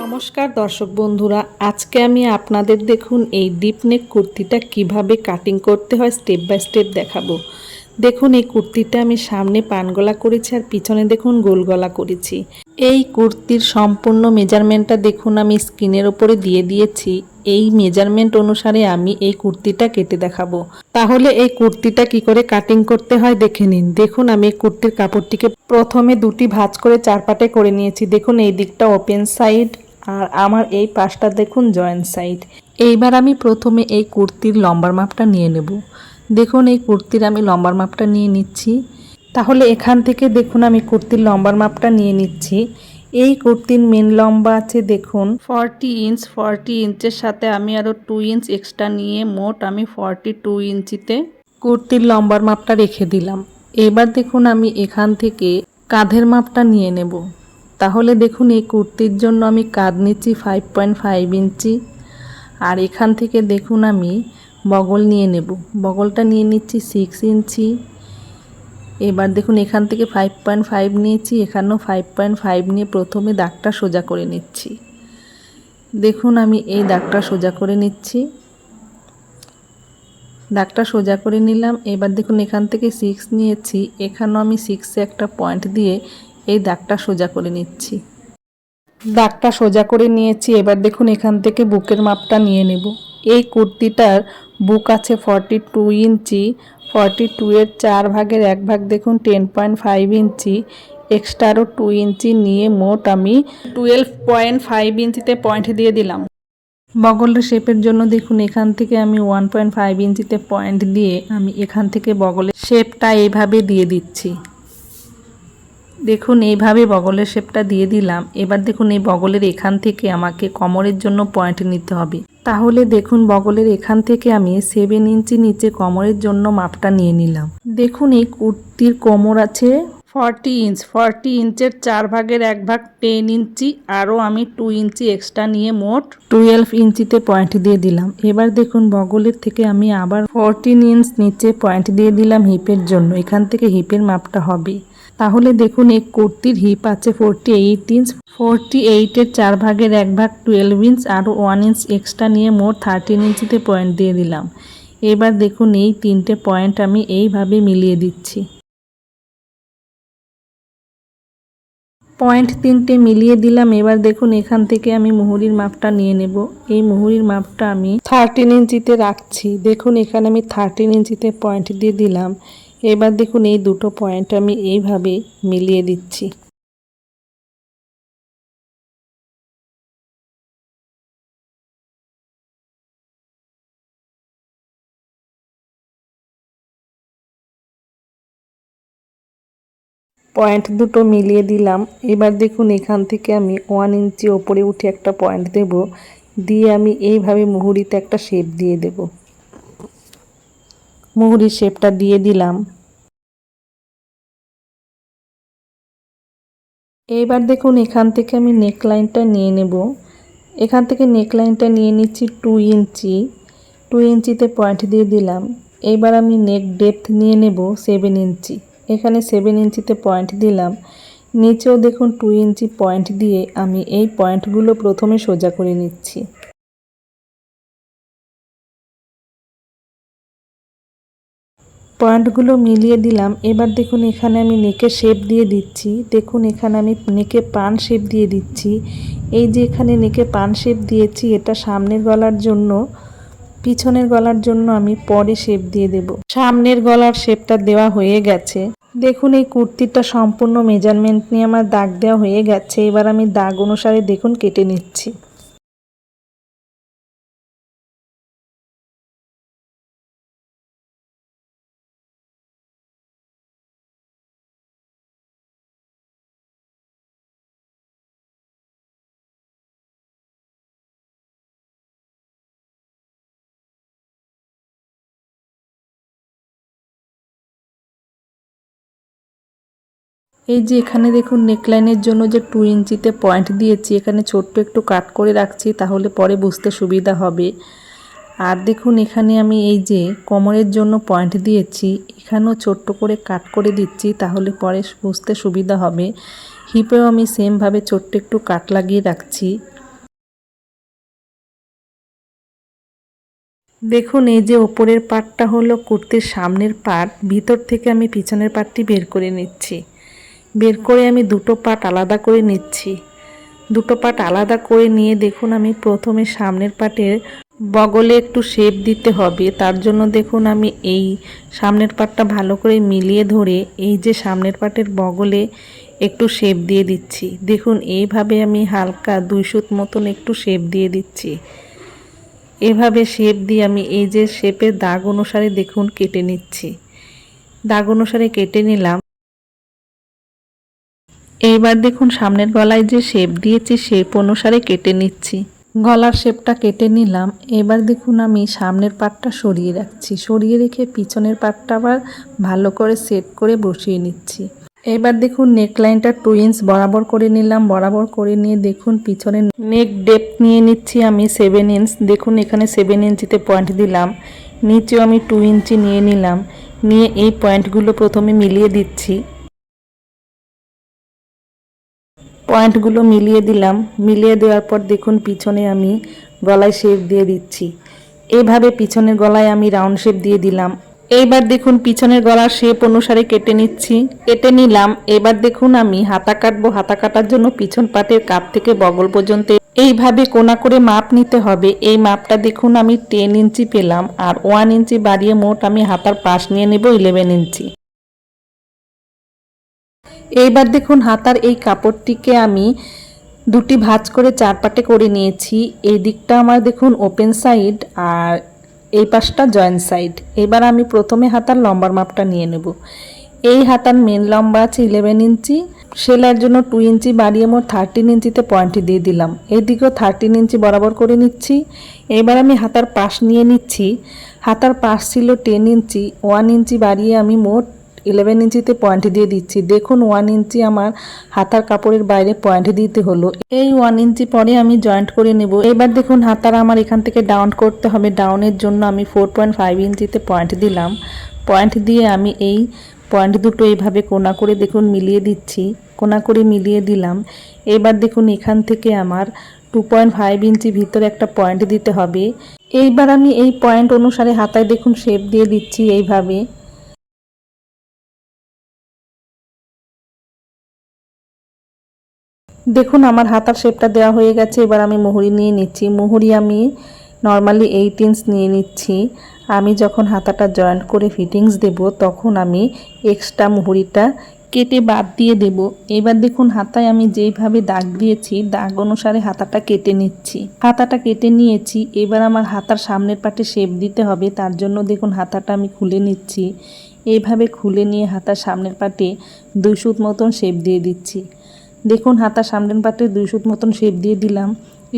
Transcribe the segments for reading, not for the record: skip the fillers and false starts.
নমস্কার দর্শক বন্ধুরা, আজকে আমি আপনাদের দেখুন এই ডিপ নেক কুর্তিটা কিভাবে কাটিং করতে হয় স্টেপ বাই স্টেপ দেখাবো। দেখুন এই কুর্তিটা আমি সামনে পান গলা করেছি আর পিছনে দেখুন গোল গলা করেছি। এই কুর্তির সম্পূর্ণ মেজারমেন্টটা দেখুন আমি স্ক্রিনের ওপরে দিয়ে দিয়েছি। এই মেজারমেন্ট অনুসারে আমি এই কুর্তিটা কেটে দেখাবো। তাহলে এই কুর্তিটা কি করে কাটিং করতে হয় দেখে নিন। দেখুন আমি এই কুর্তির কাপড়টিকে প্রথমে দুটি ভাঁজ করে চার পাটে করে নিয়েছি। দেখুন এই দিকটা ওপেন সাইড আর আমার এই পাশটা দেখুন জয়েন্ট সাইড। এইবার আমি প্রথমে এই কুর্তির লম্বার মাপটা নিয়ে নেব। দেখুন এই কুর্তির আমি লম্বার মাপটা নিয়ে নিচ্ছি। তাহলে এখান থেকে দেখুন আমি কুর্তির লম্বার মাপটা নিয়ে নিচ্ছি। এই কুর্তির মেন লম্বা আছে দেখুন 40 ইঞ্চ। 40 ইঞ্চের সাথে আমি আরও 2 ইঞ্চ এক্সট্রা নিয়ে মোট আমি 42 ইঞ্চিতে কুর্তির লম্বার মাপটা রেখে দিলাম। এবার দেখুন আমি এখান থেকে কাঁধের মাপটা নিয়ে নেব। তাহলে দেখুন এই কুর্তির জন্য আমি কাঁধ নিচ্ছি 5.5 ইঞ্চি। আর এখান থেকে দেখুন আমি বগল নিয়ে নেব। বগলটা নিয়ে নিচ্ছি 6 ইঞ্চি। এবার দেখুন এখান থেকে 5.5 নিয়েছি, এখানেও 5.5 নিয়ে প্রথমে দাগটা সোজা করে নিচ্ছি। দেখুন আমি এই দাগটা সোজা করে নিচ্ছি। দাগটা সোজা করে নিলাম। এবার দেখুন এখান থেকে 6 নিয়েছি, এখানেও আমি 6-এ একটা পয়েন্ট দিয়ে এই দাগটা সোজা করে নিচ্ছি। দাগটা সোজা করে নিয়েছি। এবার দেখুন এখান থেকে বুকের মাপটা নিয়ে নেব। এই কুর্তিটার বুক আছে 42 ইঞ্চি। 42-এর 4 ভাগের 1 ভাগ দেখুন 10.5 ইঞ্চি। এক্সট্রা আরও 2 ইঞ্চি নিয়ে মোট আমি 12.5 ইঞ্চিতে পয়েন্ট দিয়ে দিলাম। বগলের শেপের জন্য দেখুন এখান থেকে আমি 1.5 ইঞ্চিতে পয়েন্ট দিয়ে আমি এখান থেকে বগলের শেপটা এইভাবে দিয়ে দিচ্ছি। দেখুন এইভাবে বগলের শেপটা দিয়ে দিলাম। এবার দেখুন এই বগলের এখান থেকে আমাকে কোমরের জন্য পয়েন্ট নিতে হবে। তাহলে দেখুন বগলের এখান থেকে আমি 7 ইঞ্চি নিচে কোমরের জন্য মাপটা নিয়ে নিলাম। দেখুন এই কুর্তির কোমর আছে 40 ইঞ্চ। 40 ইঞ্চের 4 ভাগের 1 ভাগ 10 ইঞ্চি, আরও আমি 2 ইঞ্চি এক্সট্রা নিয়ে মোট 12 ইঞ্চিতে পয়েন্ট দিয়ে দিলাম। এবার দেখুন বগলের থেকে আমি আবার 14 ইঞ্চ নিচে পয়েন্ট দিয়ে দিলাম হিপের জন্য। এখান থেকে হিপের মাপটা হবে। তাহলে দেখুন এই কুর্তির হিপ আছে 48 ইঞ্চ। 48-এর 4 ভাগের 1 ভাগ 12 ইঞ্চ, আরও 1 ইঞ্চ এক্সট্রা নিয়ে মোট 13 ইঞ্চিতে পয়েন্ট দিয়ে দিলাম। এবার দেখুন এই তিনটে পয়েন্ট আমি এইভাবে মিলিয়ে দিচ্ছি। পয়েন্ট তিনটে মিলিয়ে দিলাম। এবার দেখুন এখান থেকে আমি মুহুরির মাপটা নিয়ে নেব। এই মুহুরির মাপটা আমি 13 ইঞ্চিতে রাখছি। দেখুন এখানে আমি 13 ইঞ্চিতে পয়েন্ট দিয়ে দিলাম। এবার দেখুন এই দুটো পয়েন্ট আমি এইভাবে মিলিয়ে দিচ্ছি। পয়েন্ট দুটো মিলিয়ে দিলাম। এবার দেখুন এখান থেকে আমি 1 ইঞ্চি ওপরে উঠে একটা পয়েন্ট দেব, দিয়ে আমি এইভাবে মুহুরিতে একটা শেপ দিয়ে দেব। মুহুরির শেপটা দিয়ে দিলাম। এইবার দেখুন এখান থেকে আমি নেকলাইনটা নিয়ে নেব। এখান থেকে নেকলাইনটা নিয়ে নিচ্ছি 2 ইঞ্চি। 2 ইঞ্চিতে পয়েন্ট দিয়ে দিলাম। এইবার আমি নেক ডেপথ নিয়ে নেব 7 ইঞ্চি। এখানে 7 ইঞ্চিতে পয়েন্ট দিলাম। নিচেও দেখুন 2 ইঞ্চি পয়েন্ট দিয়ে আমি এই পয়েন্টগুলো প্রথমে সোজা করে নিচ্ছি। পয়েন্টগুলো মিলিয়ে দিলাম। এবার দেখুন এখানে আমি নেকের শেপ দিয়ে দিচ্ছি। দেখুন এখানে আমি নেকে পান শেপ দিয়ে দিচ্ছি। এই যে এখানে নেকে পান শেপ দিয়েছি, এটা সামনের গলার জন্য। পিছনের গলার জন্য আমি পরে শেপ দিয়ে দেব। সামনের গলার শেপটা দেওয়া হয়ে গেছে। দেখুন এই কুর্তিটা সম্পূর্ণ মেজারমেন্ট নিয়ে আমার দাগ দেওয়া হয়ে গেছে। এবার আমি দাগ অনুসারে দেখুন কেটে নিচ্ছি। এই যে এখানে দেখুন নেকলাইনের জন্য যে 2 ইঞ্চিতে পয়েন্ট দিয়েছি, এখানে ছোট্ট একটু কাট করে রাখছি, তাহলে পরে বুঝতে সুবিধা হবে। আর দেখুন এখানে আমি এই যে কোমরের জন্য পয়েন্ট দিয়েছি, এখানেও ছোট্ট করে কাট করে দিচ্ছি, তাহলে পরে বুঝতে সুবিধা হবে। হিপেও আমি সেমভাবে ছোট্ট একটু কাট লাগিয়ে রাখছি। দেখুন এই যে ওপরের পার্টটা হলো কুর্তির সামনের পার্ট, ভিতর থেকে আমি পিছনের পার্টটি বের করে নিচ্ছি। বের করে আমি দুটো পার্ট আলাদা করে নিচ্ছি। দুটো পার্ট আলাদা করে নিয়ে দেখুন আমি প্রথমে সামনের পার্টের বগলে একটু শেপ দিতে হবে। তার জন্য দেখুন আমি এই সামনের পার্টটা ভালো করে মিলিয়ে ধরে এই যে সামনের পার্টের বগলে একটু শেপ দিয়ে দিচ্ছি। দেখুন এইভাবে আমি হালকা 2 সুত মতন একটু শেপ দিয়ে দিচ্ছি। এভাবে শেপ দিয়ে আমি এই যে শেপের দাগ অনুসারে দেখুন কেটে নিচ্ছি। দাগ অনুসারে কেটে নিলাম। এইবার দেখুন সামনের গলায় যে শেপ দিয়েছি শেপ অনুসারে কেটে নিচ্ছি। গলার শেপটা কেটে নিলাম। এবার দেখুন আমি সামনের পাটটা সরিয়ে রাখছি, সরিয়ে রেখে পিছনের পাটটা আবার ভালো করে সেট করে বসিয়ে নিচ্ছি। এবার দেখুন নেকলাইনটা 2 ইঞ্চ বরাবর করে নিলাম। বরাবর করে নিয়ে দেখুন পিছনে নেক ডেপথ নিয়ে নিচ্ছি আমি 7 ইঞ্চ। দেখুন এখানে 7 ইঞ্চিতে পয়েন্ট দিলাম। নিচেও আমি 2 ইঞ্চি নিয়ে নিলাম। নিয়ে এই পয়েন্টগুলো প্রথমে মিলিয়ে দিচ্ছি। পয়েন্টগুলো মিলিয়ে দিলাম। মিলিয়ে দেওয়ার পর দেখুন পিছনে আমি গলায় শেপ দিয়ে দিচ্ছি। এইভাবে পিছনের গলায় আমি রাউন্ড শেপ দিয়ে দিলাম। এইবার দেখুন পিছনের গলার শেপ অনুসারে কেটে নিচ্ছি। কেটে নিলাম। এবার দেখুন আমি হাতা কাটবো। হাতা কাটার জন্য পিছন পাটের কাপ থেকে বগল পর্যন্ত এইভাবে কোনা করে মাপ নিতে হবে। এই মাপটা দেখুন আমি 10 ইঞ্চি পেলাম, আর 1 ইঞ্চি বাড়িয়ে মোট আমি হাতার পাশ নিয়ে নেব 11 ইঞ্চি। এইবার দেখুন হাতার এই কাপড়টিকে আমি দুটি ভাঁজ করে 4 পাটে করে নিয়েছি। এই দিকটা আমার দেখুন ওপেন সাইড আর এই পাশটা জয়েন্ট সাইড। এবার আমি প্রথমে হাতার লম্বার মাপটা নিয়ে নেব। এই হাতার মেন লম্বা আছে 11 ইঞ্চি। সেলাইয়ের জন্য 2 ইঞ্চি বাড়িয়ে মোট 13 ইঞ্চিতে পয়েন্টটি দিয়ে দিলাম। এইদিকেও 13 ইঞ্চি বরাবর করে নিচ্ছি। এবার আমি হাতার পাশ নিয়ে নিচ্ছি। হাতার পাশ ছিল 10 ইঞ্চি, 1 ইঞ্চি বাড়িয়ে আমি মোট 11 ইঞ্চিতে পয়েন্ট দিয়ে দিচ্ছি। দেখুন 1 ইঞ্চি আমার হাতার কাপড়ের বাইরে পয়েন্ট দিতে হলো। এই 1 ইঞ্চি পরে আমি জয়েন্ট করে নেব। এবার দেখুন হাতার আমার এখান থেকে ডাউন করতে হবে। ডাউনের জন্য আমি 4.5 ইঞ্চিতে পয়েন্ট দিলাম। পয়েন্ট দিয়ে আমি এই পয়েন্ট দুটো এইভাবে কোনা করে দেখুন মিলিয়ে দিচ্ছি। কোনা করে মিলিয়ে দিলাম। এবার দেখুন এখান থেকে আমার 2.5 ইঞ্চি ভিতরে একটা পয়েন্ট দিতে হবে। এইবার আমি এই পয়েন্ট অনুসারে হাতায় দেখুন শেপ দিয়ে দিচ্ছি এইভাবে। দেখুন আমার হাতার শেপটা দেওয়া হয়ে গেছে। এবার আমি মুহুরি নিয়ে নিচ্ছি। মুহুরি আমি নর্মালি 8 ইঞ্চ নিয়ে নিচ্ছি। আমি যখন হাতাটা জয়েন্ট করে ফিটিংস দেব তখন আমি এক্সট্রা মুহুরিটা কেটে বাদ দিয়ে দেব। এবার দেখুন হাতায় আমি যেইভাবে দাগ দিয়েছি দাগ অনুসারে হাতাটা কেটে নিচ্ছি। হাতাটা কেটে নিয়েছি। এবার আমার হাতার সামনের পাটে শেপ দিতে হবে। তার জন্য দেখুন হাতাটা আমি খুলে নিচ্ছি। এইভাবে খুলে নিয়ে হাতার সামনের পাটে 2 সুত মতন শেপ দিয়ে দিচ্ছি। দেখুন হাতার সামনের পাটে 2 সুত মতন শেপ দিয়ে দিলাম।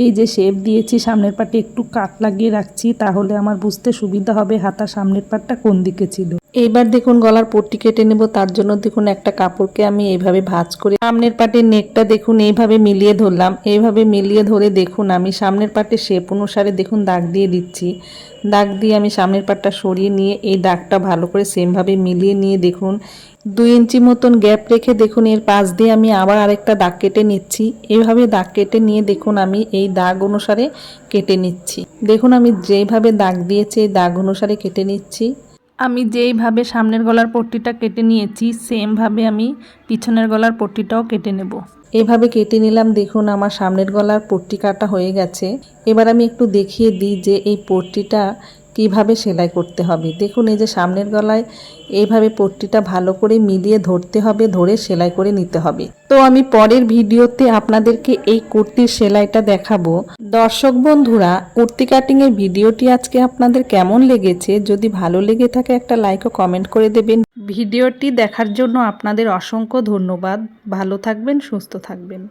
এই যে শেপ দিয়েছি সামনের পাটে একটু কাট লাগিয়ে রাখছি, তাহলে আমার বুঝতে সুবিধা হবে হাতার সামনের পাটটা কোন দিকে ছিল। এইবার দেখুন গলার পট্টি কেটে নেব। তার জন্য দেখুন একটা কাপড়কে আমি এইভাবে ভাঁজ করে সামনের পাটের নেকটা দেখুন এইভাবে মিলিয়ে ধরলাম। এইভাবে মিলিয়ে ধরে দেখুন আমি সামনের পাটের শেপ অনুসারে দেখুন দাগ দিয়ে দিচ্ছি। দাগ দিয়ে আমি সামনের পাটটা সরিয়ে নিয়ে এই দাগটা ভালো করে সেমভাবে মিলিয়ে নিয়ে দেখুন 2 ইঞ্চি মতন গ্যাপ রেখে দেখুন এর পাশ দিয়ে আমি আবার আরেকটা দাগ কেটে নিচ্ছি। এইভাবে দাগ কেটে নিয়ে দেখুন আমি এই দাগ অনুসারে কেটে নিচ্ছি। দেখুন আমি যেইভাবে দাগ দিয়েছি এই দাগ অনুসারে কেটে নিচ্ছি। আমি যেইভাবে সামনের গলার পট্টিটা কেটে নিয়েছি সেমভাবে আমি পিছনের গলার পট্টিটাও কেটে নেব। এভাবে কেটে নিলাম। দেখুন আমার সামনের গলার পট্টি কাটা হয়ে গেছে। এবার আমি একটু দেখিয়ে দিই যে এই পট্টিটা কিভাবে সেলাই করতে হবে। দেখুন এই যে সামনের গলায় এইভাবে পট্টিটা ভালো করে মিলিয়ে ধরতে হবে, ধরে সেলাই করে নিতে হবে। তো আমি পরের ভিডিওতে আপনাদেরকে এই কুর্তির সেলাইটা দেখাবো। দর্শক বন্ধুরা, কুর্তি কাটিংয়ের ভিডিওটি আজকে আপনাদের কেমন লেগেছে? যদি ভালো লেগে থাকে একটা লাইক ও কমেন্ট করে দেবেন। ভিডিওটি দেখার জন্য আপনাদের অসংখ্য ধন্যবাদ। ভালো থাকবেন, সুস্থ থাকবেন।